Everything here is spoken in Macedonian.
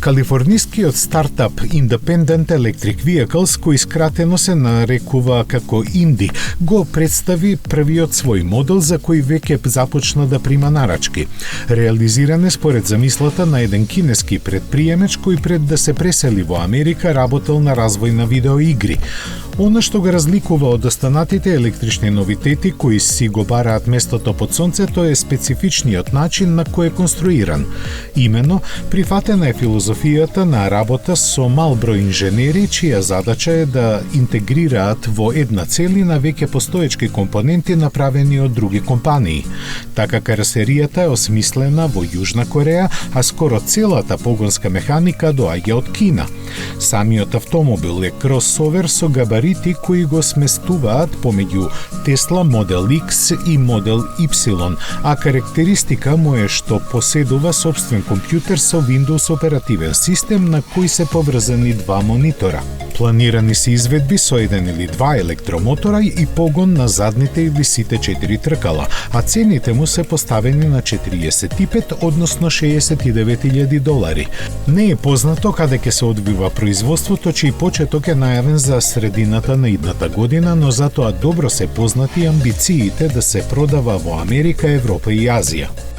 Калифорнискиот стартап Independent Electric Vehicles, кој скратено се нарекува како Инди, го представи првиот свој модел за кој веќе започна да прима нарачки. Реализиран е според замислата на еден кинески предприемач кој пред да се пресели во Америка работел на развој на видеоигри. Она што го разликува од останатите електрични новитети кои си го бараат местото под сонцето е специфичниот начин на кој е конструиран. Имено, прифатена е филозофијата на работа со мал број инженери, чија задача е да интегрираат во една целина веќе постоечки компоненти направени од други компании. Така каросеријата е осмислена во Јужна Кореја, а скоро целата погонска механика доаѓа од Кина. Самиот автомобил е кросовер со габарити кои го сместуваат помеѓу Tesla Model X и Model Y, а карактеристика му е што поседува собствен компјутер со Windows оперативен систем на кој се поврзани два монитора. Планирани се изведби со еден или два електромотора и погон на задните или сите 4 тркала, а цените му се поставени на 45, односно $69,000. Не е познато каде ќе се одвива производството, чиј почеток е најавен за средината на идната година, но затоа добро се познати амбициите да се продава во Америка, Европа и Азија.